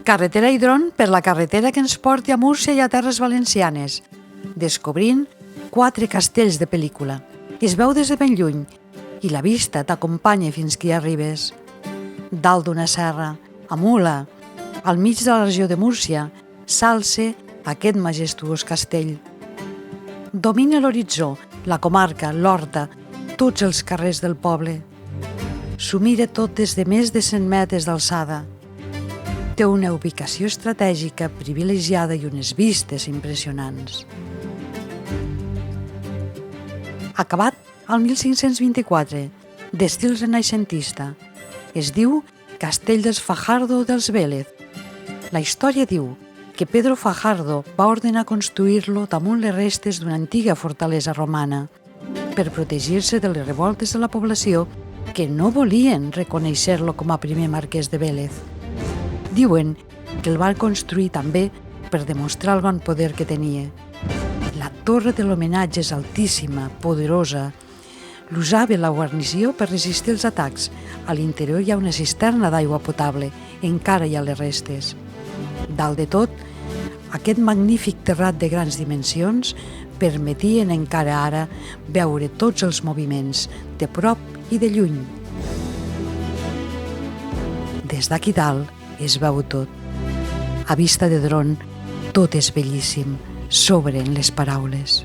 Carretera i dron per la carretera que ens porti a Múrcia i a Terres Valencianes, descobrint 4 castells de pel·lícula. Es veu des de ben lluny i la vista t'acompanya fins que hi arribes. Dalt d'una serra, a Mula, al mig de la regió de Múrcia, s'alça aquest majestuós castell. Domina l'horitzó, la comarca, l'horta, tots els carrers del poble. S'ho mira tot des de més de 100 metres d'alçada. Té una ubicació estratègica privilegiada i unes vistes impressionants. Acabat al 1524, d'estil renaixentista, es diu Castell dels Fajardo dels Vélez. La història diu que Pedro Fajardo va ordenar construir-lo damunt les restes d'una antiga fortalesa romana per protegir-se de les revoltes de la població que no volien reconèixer-lo com a primer marquès de Vélez. Diuen que el van construir també per demostrar el gran poder que tenia. La torre de l'homenatge és altíssima, poderosa. L'usava la guarnició per resistir els atacs. A l'interior hi ha una cisterna d'aigua potable, encara hi ha les restes. Dalt de tot, aquest magnífic terrat de grans dimensions permetien encara ara veure tots els moviments, de prop i de lluny. Des d'aquí dalt es veu tot. A vista de dron, tot és bellíssim, s'obren les paraules.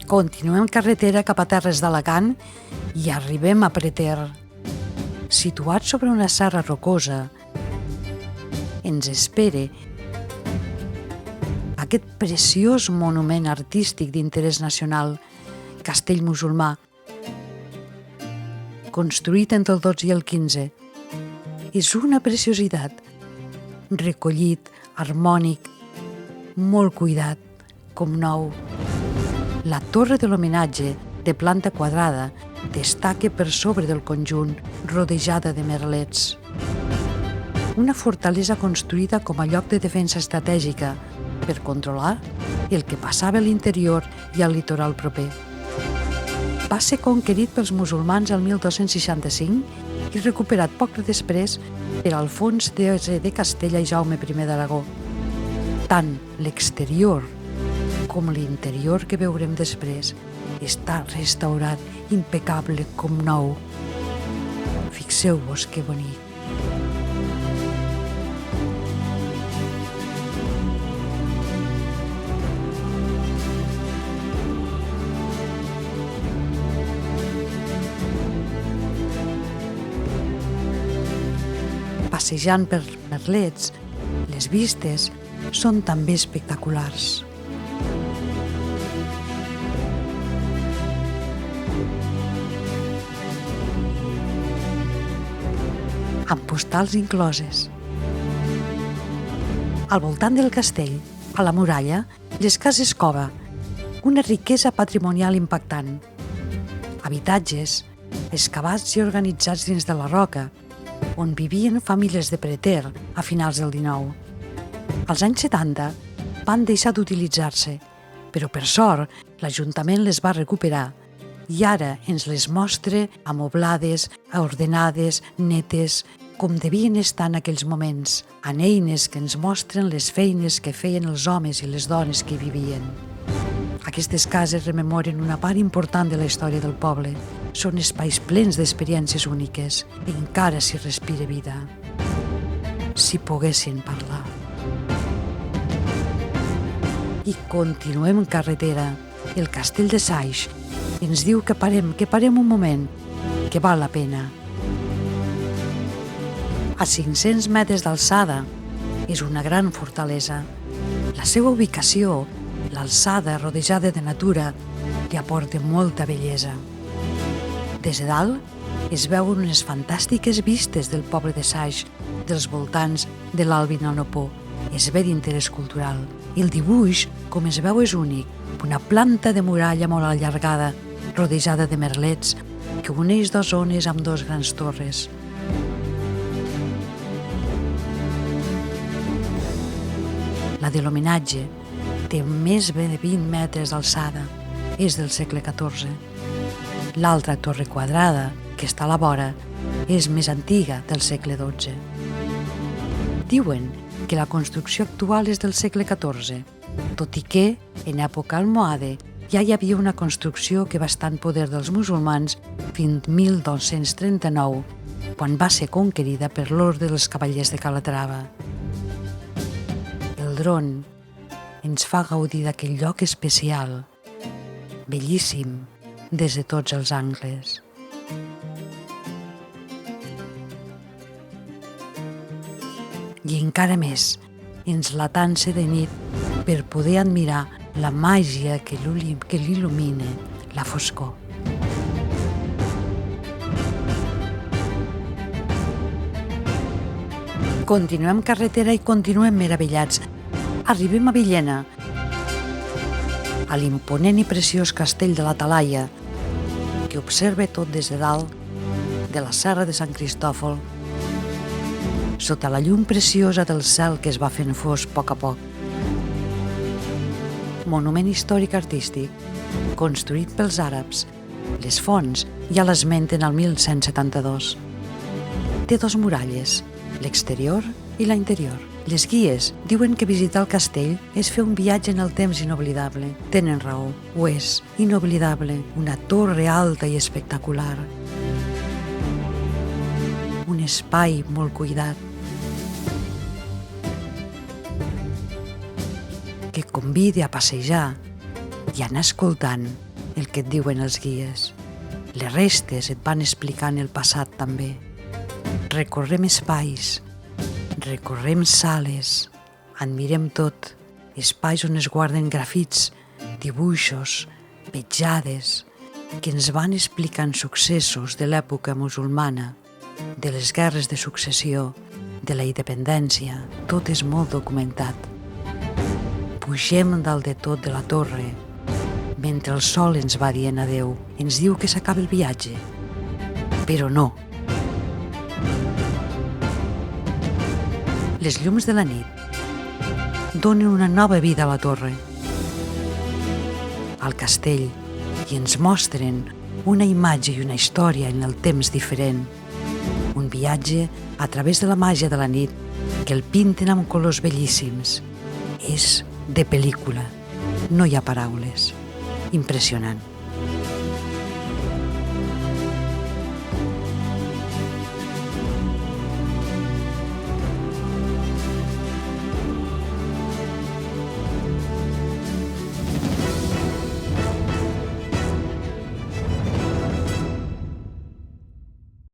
Continuem carretera cap a Terres d'Alacant i arribem a Preter. Situat sobre una serra rocosa, ens espera aquest preciós monument artístic d'interès nacional, castell musulmà, construït entre el 12 i el 15. És una preciositat, recollit, harmònic, molt cuidat, com nou. La torre de l'homenatge, de planta quadrada, destaca per sobre del conjunt, rodejada de merlets. Una fortalesa construïda com a lloc de defensa estratègica per controlar el que passava a l'interior i al litoral proper. Va ser conquerit pels musulmans el 1265 i recuperat poc després per Alfons X de Castella i Jaume I d'Aragó. Tant l'exterior com l'interior que veurem després està restaurat, impecable com nou. Fixeu-vos que bonic. Passejant per merlets, les vistes són també espectaculars. Amb postals incloses. Al voltant del castell, a la muralla, les cases cova, una riquesa patrimonial impactant. Habitatges, excavats i organitzats dins de la roca, on vivien famílies de Preter a finals del XIX. Als anys 70 van deixar d'utilitzar-se, però per sort l'Ajuntament les va recuperar i ara ens les mostra amoblades, ordenades, netes, com devien estar en aquells moments, amb eines que ens mostren les feines que feien els homes i les dones que hi vivien. Aquestes cases rememoren una part important de la història del poble. Són espais plens d'experiències úniques i encara s'hi respira vida. Si poguessin parlar. I continuem carretera. El castell de Saix ens diu que parem un moment, que val la pena. A 500 metres d'alçada és una gran fortalesa. La seva ubicació, l'alçada rodejada de natura, li aporta molta bellesa. Des de dalt es veuen unes fantàstiques vistes del poble de Saix, dels voltants de l'Albi Nanopó. És bé d'interès cultural. I el dibuix, com es veu, és únic. Una planta de muralla molt allargada, rodejada de merlets, que uneix dues zones amb dues grans torres. La de l'homenatge té més de 20 metres d'alçada. És del segle XIV. L'altra torre quadrada, que està a la vora, és més antiga, del segle XII. Diuen que la construcció actual és del segle XIV, tot i que, en època almohade, ja hi havia una construcció que va estar en poder dels musulmans fins 1239, quan va ser conquerida per l'Orde dels Cavallers de Calatrava. El dron ens fa gaudir d'aquell lloc especial, bellíssim, des de tots els angles. I encara més, ens l'atança de nit per poder admirar la màgia que l'il·lumina la foscor. Continuem carretera i continuem meravellats. Arribem a Villena, a l'imponent i preciós castell de la Talaia, que observa tot des de dalt de la serra de Sant Cristòfol, sota la llum preciosa del cel que es va fent fos a poc. Monument històric artístic, construït pels àrabs. Les fonts ja l'esmenten al 1172. Té dos muralles, l'exterior i la interior. Les guies diuen que visitar el castell és fer un viatge en el temps inoblidable. Tenen raó, ho és, inoblidable, una torre alta i espectacular. Un espai molt cuidat, que convida a passejar i anar escoltant el que et diuen els guies. Les restes et van explicant el passat també. Recorrem espais, recorrem sales, admirem tot, espais on es guarden grafits, dibuixos, petjades, que ens van explicant successos de l'època musulmana, de les guerres de successió, de la independència. Tot és molt documentat. Pugem dalt de tot de la torre, mentre el sol ens va dient adeu. Ens diu que s'acaba el viatge, però no. Les llums de la nit donen una nova vida a la torre, al castell, i ens mostren una imatge i una història en el temps diferent. Un viatge a través de la màgia de la nit que el pinten amb colors bellíssims. És de pel·lícula. No hi ha paraules. Impressionant.